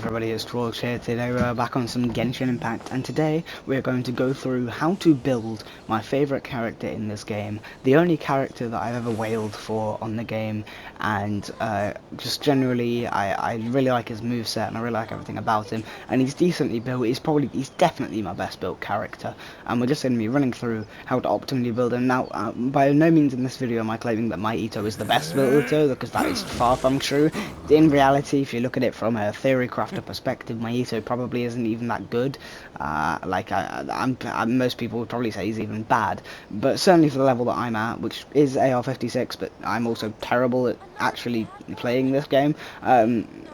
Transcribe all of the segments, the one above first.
everybody, it's George here. Today we're back on some Genshin Impact, and today we're going to go through how to build my favourite character in this game, the only character that I've ever wailed for on the game, and just generally I really like his moveset and I really like everything about him, and he's decently built. He's definitely my best built character, and we're just going to be running through how to optimally build him. Now, by no means in this video am I claiming that my Itto is the best built Itto, because that is far from true. In reality, if you look at it from a theory crafter perspective, my Itto probably isn't even that good. Most people would probably say he's even bad, but certainly for the level that I'm at, which is AR56, but I'm also terrible at actually playing this game,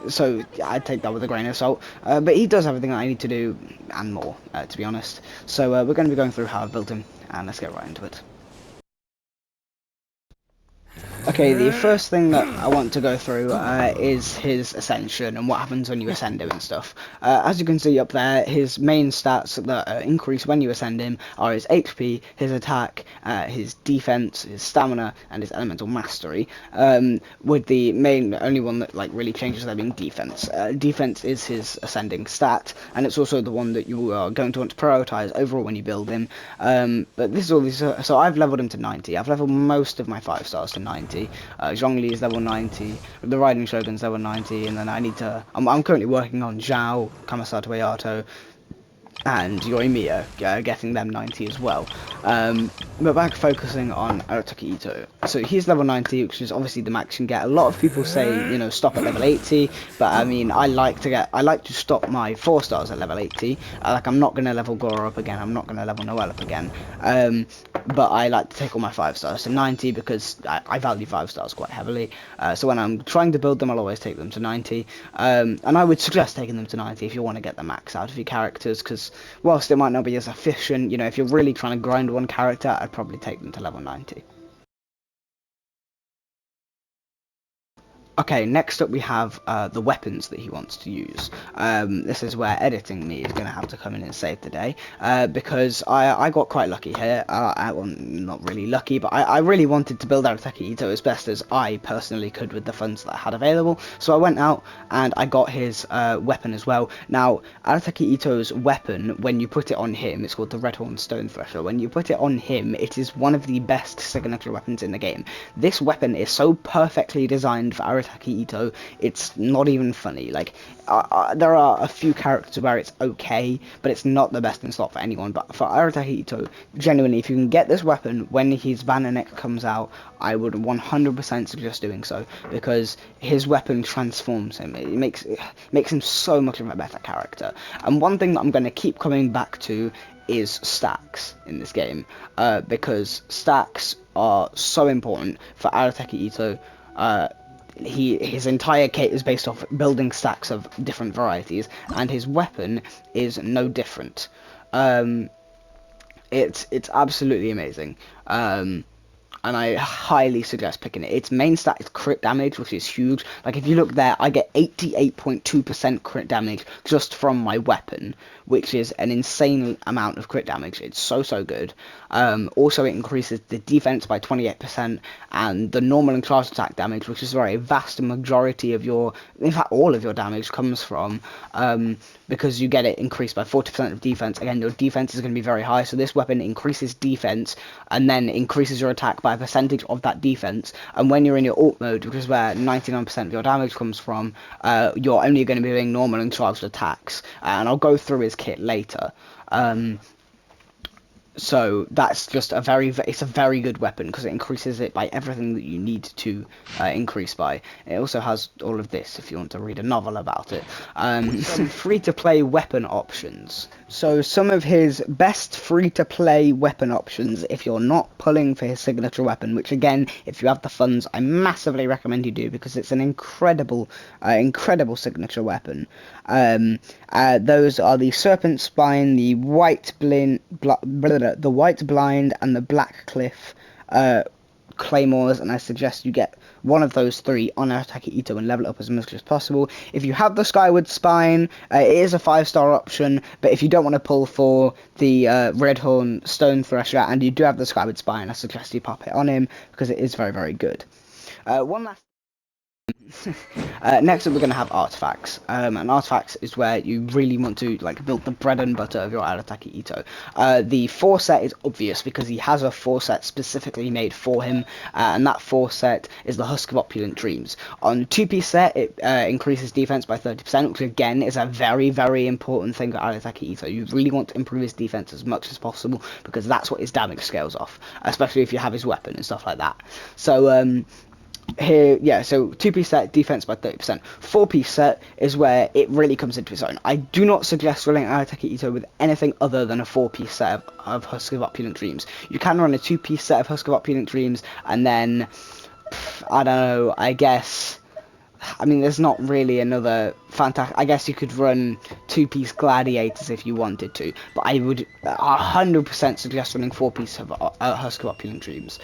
so I'd take that with a grain of salt, but he does everything that I need to do, and more, to be honest. So we're going to be going through how I've built him, and let's get right into it. Okay, the first thing that I want to go through is his ascension and what happens when you ascend him and stuff. As you can see up there, his main stats that increase when you ascend him are his HP, his attack, his defense, his stamina, and his elemental mastery. With the only one that really changes there being defense. Defense is his ascending stat, and it's also the one that you are going to want to prioritize overall when you build him. But this is all these. So I've leveled him to 90. I've leveled most of my 5 stars to 90. Zhongli is level 90, the Riding Shogun's level 90, and then I'm currently working on Zhao, Kamasato Ayato, and Yoimiya, getting them 90 as well. But back focusing on Arataki Itto. So he's level 90, which is obviously the max you can get. A lot of people say, you know, stop at level 80, but I mean, I like to stop my 4 stars at level 80. I'm not gonna level Goro up again. I'm not gonna level Noelle up again. But I like to take all my 5 stars to 90 because I value 5 stars quite heavily. So when I'm trying to build them, I'll always take them to 90. And I would suggest taking them to 90 if you want to get the max out of your characters, because whilst it might not be as efficient, you know, if you're really trying to grind one character, I'd probably take them to level 90. Okay, next up we have the weapons that he wants to use. This is where editing me is going to have to come in and save the day, because I got quite lucky here. Well, not really lucky, but I really wanted to build Arataki Itto as best as I personally could with the funds that I had available. So I went out and I got his weapon as well. Now, Arataki Itto's weapon, when you put it on him, it's called the Redhorn Stone Thresher. When you put it on him, it is one of the best signature weapons in the game. This weapon is so perfectly designed for Arataki Itto, it's not even funny. There are a few characters where it's okay, but it's not the best in slot for anyone. But for Arataki Itto, genuinely, if you can get this weapon when his banner neck comes out, I would 100% suggest doing so, because his weapon transforms him. It makes him so much of a better character. And one thing that I'm going to keep coming back to is stacks in this game, because stacks are so important for Arataki Itto. His entire kit is based off building stacks of different varieties, and his weapon is no different. It's absolutely amazing. And I highly suggest picking it. Its main stat is crit damage, which is huge. Like, if you look there, I get 88.2% crit damage just from my weapon, which is an insane amount of crit damage. It's so good. Also, it increases the defense by 28%, and the normal and charged attack damage, which is where a vast majority of your, in fact, all of your damage comes from, because you get it increased by 40% of defense. Again, your defense is going to be very high, so this weapon increases defense, and then increases your attack by a percentage of that defense. And when you're in your alt mode, which is where 99% of your damage comes from, you're only going to be doing normal and charged attacks. And I'll go through his kit later. So that's just it's a very good weapon, because it increases it by everything that you need to increase by. It also has all of this if you want to read a novel about it. Some free-to-play weapon options. So some of his best free-to-play weapon options, if you're not pulling for his signature weapon, which again, if you have the funds, I massively recommend you do, because it's an incredible signature weapon. Those are the Serpent Spine, the White Blind, and the Black Cliff claymores, and I suggest you get one of those 3 on Arataki Itto and level it up as much as possible. If you have the Skyward Spine, it is a 5-star option, but if you don't want to pull for the Redhorn Stone Thresher and you do have the Skyward Spine, I suggest you pop it on him, because it is very good. One last Next up, we're going to have artifacts. And artifacts is where you really want to like build the bread and butter of your Arataki Itto. The 4 set is obvious because he has a 4 set specifically made for him, and that 4 set is the Husk of Opulent Dreams. On 2-piece set, it increases defense by 30%, which again is a very, very important thing for Arataki Itto. You really want to improve his defense as much as possible because that's what his damage scales off, especially if you have his weapon and stuff like that. So, here, yeah, so 2-piece set, defense by 30%. 4-piece set is where it really comes into its own. I do not suggest running Arataki Itto with anything other than a 4-piece set of Husk of Opulent Dreams. You can run a 2-piece set of Husk of Opulent Dreams, and then, I don't know, I mean, there's not really another fantastic. I guess you could run 2-piece gladiators if you wanted to, but I would 100% suggest running 4-piece of Husk of Opulent Dreams.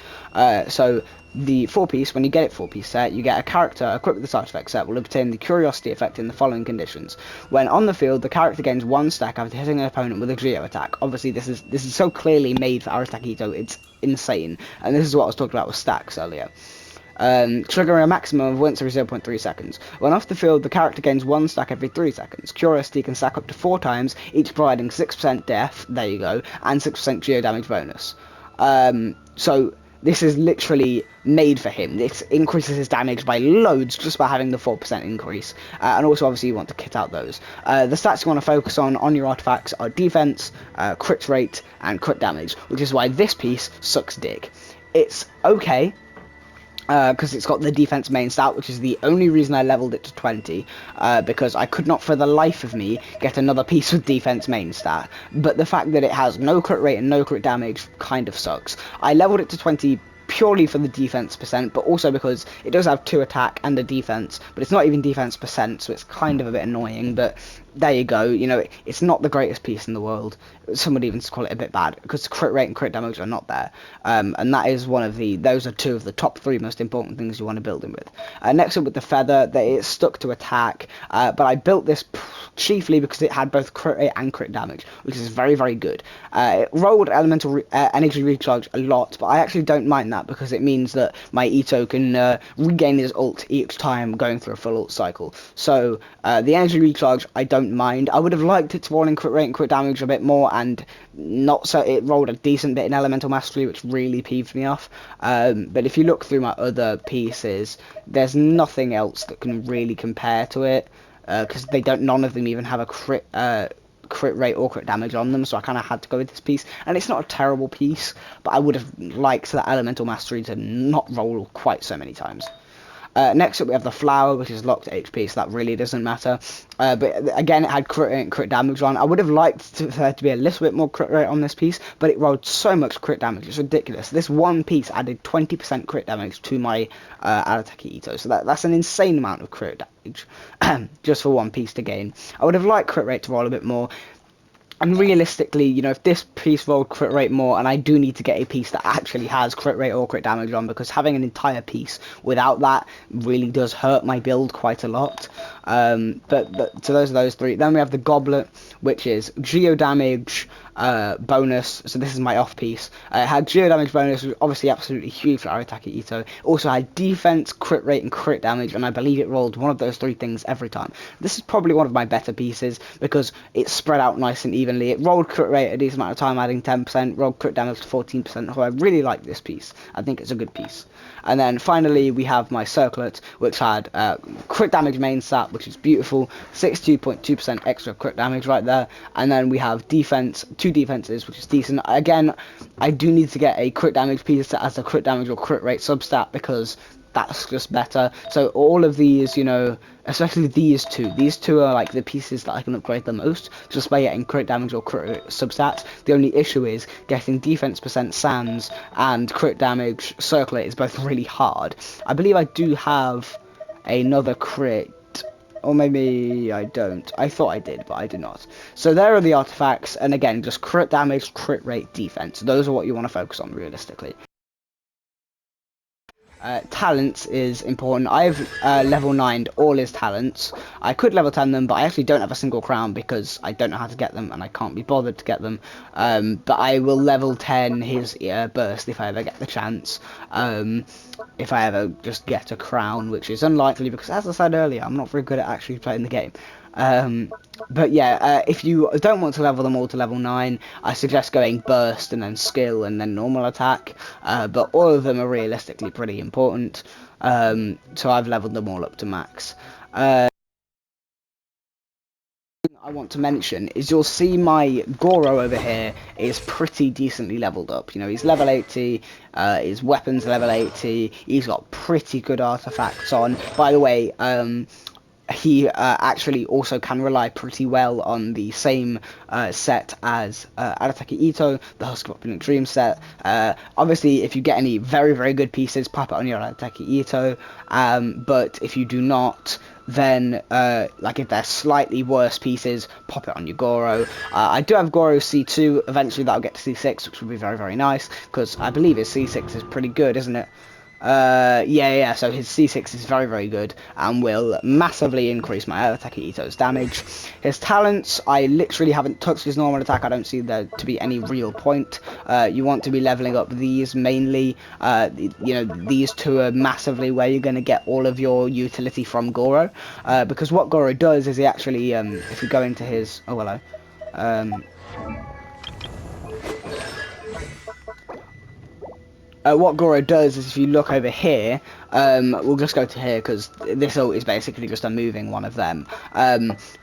So the 4-piece, when you get it 4-piece set, you get a character equipped with this artifact set will obtain the curiosity effect in the following conditions. When on the field, the character gains 1 stack after hitting an opponent with a Geo attack. Obviously, this is so clearly made for Arataki Itto, it's insane, and this is what I was talking about with stacks earlier. Triggering a maximum of once every 0.3 seconds. When off the field, the character gains 1 stack every 3 seconds. Curiosity can stack up to 4 times, each providing 6% death, there you go, and 6% geo damage bonus. So this is literally made for him. This increases his damage by loads just by having the 4% increase. And also, obviously, you want to kit out those. The stats you want to focus on your artifacts are defense, crit rate, and crit damage, which is why this piece sucks dick. It's okay, because it's got the defense main stat, which is the only reason I leveled it to 20, because I could not for the life of me get another piece with defense main stat. But the fact that it has no crit rate and no crit damage kind of sucks. I leveled it to 20 purely for the defense percent, but also because it does have 2 attack and a defense, but it's not even defense percent, so it's kind of a bit annoying. But there you go, you know, it's not the greatest piece in the world. Some would even call it a bit bad, because crit rate and crit damage are not there. And that is those are 2 of the top 3 most important things you want to build him with. Next up with the feather, that it's stuck to attack, but I built this chiefly because it had both crit rate and crit damage, which is very, very good. It rolled elemental energy recharge a lot, but I actually don't mind that because it means that my Itto can regain his ult each time going through a full ult cycle. So the energy recharge I don't mind. I would have liked it to roll in crit rate and crit damage a bit more, and not so it rolled a decent bit in elemental mastery, which really peeved me off. But if you look through my other pieces, there's nothing else that can really compare to it, because none of them even have a crit rate or crit damage on them, so I kind of had to go with this piece. And it's not a terrible piece, but I would have liked that elemental mastery to not roll quite so many times. Next up we have the flower, which is locked HP, so that really doesn't matter. But again, it had crit rate and crit damage on. I would have liked there to be a little bit more crit rate on this piece, but it rolled so much crit damage, it's ridiculous. This one piece added 20% crit damage to my Arataki Itto, so that's an insane amount of crit damage just for one piece to gain. I would have liked crit rate to roll a bit more. And realistically, you know, if this piece rolled crit rate more, and I do need to get a piece that actually has crit rate or crit damage on, because having an entire piece without that really does hurt my build quite a lot. But so those are those 3. Then we have the goblet, which is geo damage bonus. So this is my off piece. It had geo damage bonus, which was obviously absolutely huge for Arataki Itto. It also had defense, crit rate, and crit damage, and I believe it rolled one of those 3 things every time. This is probably one of my better pieces because it's spread out nice and evenly. It rolled crit rate a decent amount of time, adding 10%, rolled crit damage to 14%, so I really like this piece. I think it's a good piece. And then finally we have my circlet, which had crit damage main stat, which is beautiful, 62.2% extra crit damage right there. And then we have defense, 2 defenses, which is decent. Again, I do need to get a crit damage piece that has a crit damage or crit rate substat, because that's just better. So all of these, you know, especially these two are like the pieces that I can upgrade the most just by getting crit damage or crit substats. The only issue is getting defense percent sans and crit damage circlet is both really hard. I believe I do have another crit, or maybe I don't. I thought I did, but I do not. So there are the artifacts, and again, just crit damage, crit rate, defense. Those are what you want to focus on realistically. Talents is important. I've level 9'd all his talents. I could level 10 them, but I actually don't have a single crown because I don't know how to get them and I can't be bothered to get them. But I will level 10 his burst if I ever get the chance. If I ever just get a crown, which is unlikely because, as I said earlier, I'm not very good at actually playing the game. But yeah, if you don't want to level them all to level 9, I suggest going burst and then skill and then normal attack. But all of them are realistically pretty important. So I've leveled them all up to max. I want to mention is you'll see my Goro over here is pretty decently leveled up. You know, he's level 80, his weapons level 80, he's got pretty good artifacts on. By the way, he actually also can rely pretty well on the same set as Arataki Itto, the Husk of Opulent Dream set. Obviously, if you get any very, very good pieces, pop it on your Arataki Itto, but if you do not, then like if they're slightly worse pieces, pop it on your Goro. I do have Goro C2, eventually that'll get to C6, which will be very, very nice, because I believe his C6 is pretty good, isn't it? Yeah, so his C6 is very, very good and will massively increase my Arataki Itto's damage. His talents, I literally haven't touched his normal attack. I don't see there to be any real point. You want to be leveling up these mainly. You know, these two are massively where you're going to get all of your utility from Goro. Because what Goro does is he actually, if you go into his... Oh, hello. What Goro does is if you look over here, we'll just go to here because this ult is basically just a moving one of them.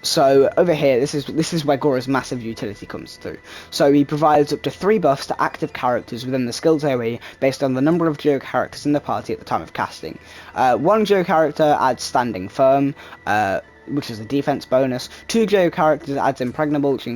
So over here, this is where Goro's massive utility comes through. So he provides up to 3 buffs to active characters within the skills AoE based on the number of Geo characters in the party at the time of casting. 1 Geo character adds Standing Firm, which is a defense bonus. 2 Geo characters adds Impregnable, which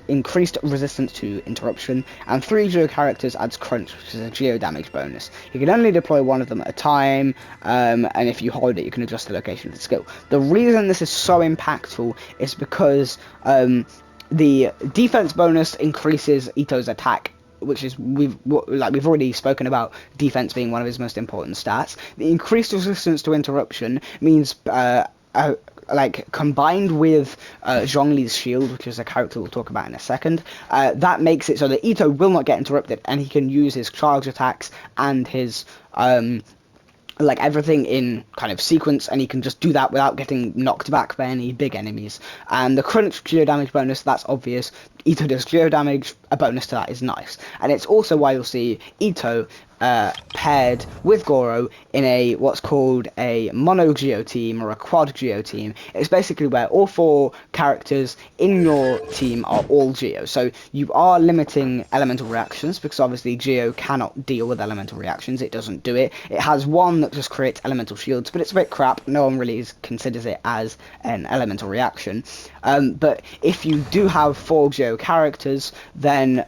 increased resistance to interruption, and 3 Geo characters adds Crunch, which is a Geo damage bonus. You can only deploy one of them at a time, and if you hold it, you can adjust the location of the skill. The reason this is so impactful is because the defense bonus increases Itto's attack, which is we've already spoken about defense being one of his most important stats. The increased resistance to interruption means like combined with Zhongli's shield, which is a character we'll talk about in a second, that makes it so that Itto will not get interrupted and he can use his charge attacks and his like everything in kind of sequence, and he can just do that without getting knocked back by any big enemies. And the crunch geo damage bonus, that's obvious. Itto does geo damage, a bonus to that is nice. And it's also why you'll see Itto paired with Goro in a what's called a mono geo team or a quad geo team. It's basically where all 4 characters in your team are all geo. So you are limiting elemental reactions because obviously geo cannot deal with elemental reactions. It doesn't do it. It has one that just creates elemental shields, but it's a bit crap. No one really considers it as an elemental reaction. But if you do have 4 geo characters, then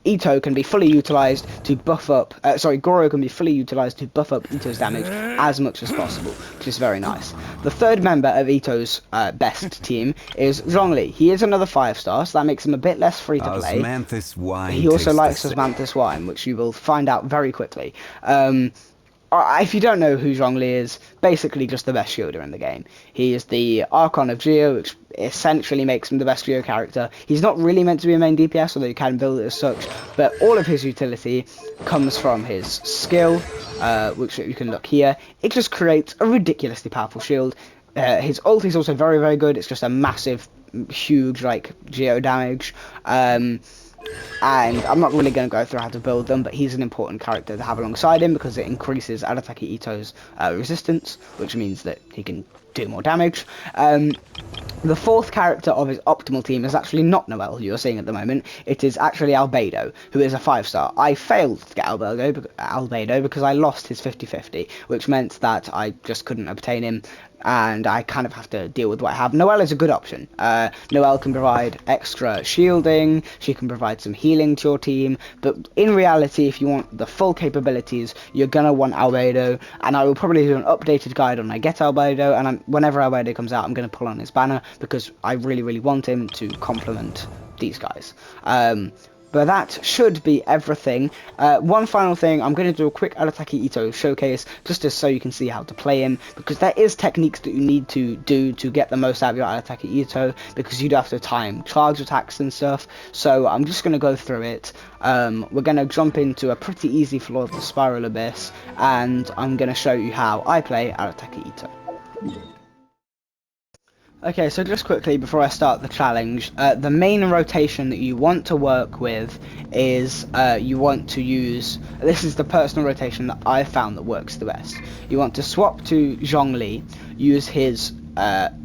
Itto can be fully utilized to buff up Goro can be fully utilized to buff up Itto's damage as much as possible, which is very nice. The third member of Itto's best team is Zhongli. He is another 5-star, so that makes him a bit less free to play. He also likes Osmanthus wine, which you will find out very quickly. If you don't know who Zhongli is, basically just the best shielder in the game. He is the Archon of Geo, which essentially makes him the best Geo character. He's not really meant to be a main DPS, although you can build it as such, but all of his utility comes from his skill, which you can look here. It just creates a ridiculously powerful shield. His ult is also very, very good. It's just a massive, huge, like, Geo damage. And I'm not really going to go through how to build them, but he's an important character to have alongside him because it increases Arataki Itto's resistance, which means that he can do more damage. The 4th character of his optimal team is actually not Noelle, who you're seeing at the moment. It is actually Albedo, who is a 5-star. I failed to get Albedo because I lost his 50-50, which meant that I just couldn't obtain him, and I kind of have to deal with what I have. Noelle is a good option. Noelle can provide extra shielding, she can provide some healing to your team, but in reality, if you want the full capabilities, you're gonna want Albedo, and I will probably do an updated guide on I get Albedo, and whenever Albedo comes out, I'm gonna pull on his banner, because I really, really want him to complement these guys. But that should be everything. One final thing, I'm going to do a quick Arataki Itto showcase, just so you can see how to play him, because there is techniques that you need to do to get the most out of your Arataki Itto, because you do have to time charge attacks and stuff. So I'm just going to go through it. We're going to jump into a pretty easy floor of the Spiral Abyss, and I'm going to show you how I play Arataki Itto. Okay, so just quickly before I start the challenge, the main rotation that you want to work with is you want to use, this is the personal rotation that I found that works the best. You want to swap to Zhongli, use his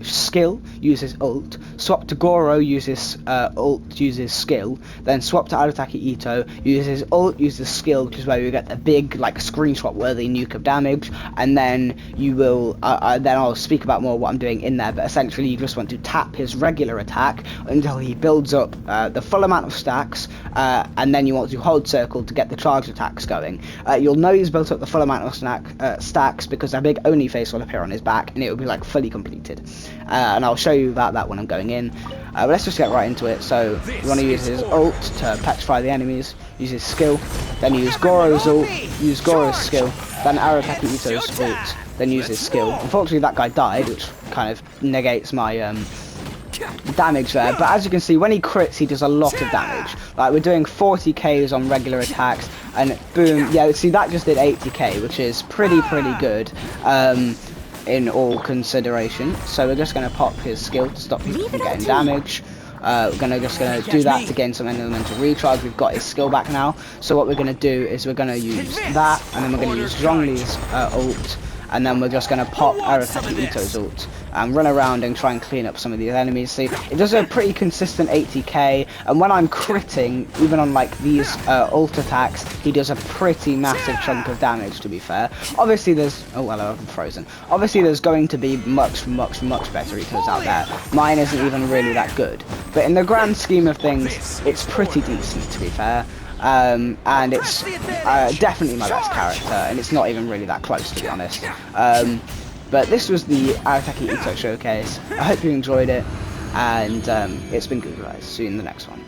skill, use his ult, swap to Goro, use his ult, use his skill, then swap to Arataki Itto, use his ult, use his skill, which is where you get the big, like, screenshot worthy nuke of damage, and then you will, then I'll speak about more what I'm doing in there, but essentially you just want to tap his regular attack until he builds up the full amount of stacks, and then you want to hold circle to get the charge attacks going. You'll know he's built up the full amount of stacks because a big Oni face will appear on his back, and it will be, like, fully complete. And I'll show you about that when I'm going in. But let's just get right into it. So you want to use his ult to petrify the enemies, use his skill, then use Goro's ult, use Goro's skill, then Arataki Itto's ult, then use his skill. Unfortunately that guy died, which kind of negates my damage there, but as you can see, when he crits he does a lot of damage. Like, we're doing 40k on regular attacks, and boom, yeah, see, that just did 80k, which is pretty good in all consideration. So we're just going to pop his skill to stop people from getting damage. We're just gonna do that to gain some elemental recharge. We've got his skill back now. So what we're going to do is we're going to use that, and then we're going to use Zhongli's ult, and then we're just going to pop Arataki Itto's ult and run around and try and clean up some of these enemies. See, it does a pretty consistent 80k, and when I'm critting, even on like these ult attacks, he does a pretty massive chunk of damage, to be fair. Obviously there's, oh well, I'm frozen. Obviously there's going to be much better Ittos out there. Mine isn't even really that good, but in the grand scheme of things, it's pretty decent, to be fair. And it's definitely my best character, and it's not even really that close, to be honest. But this was the Arataki Itto showcase. I hope you enjoyed it, and it's been good, guys. See you in the next one.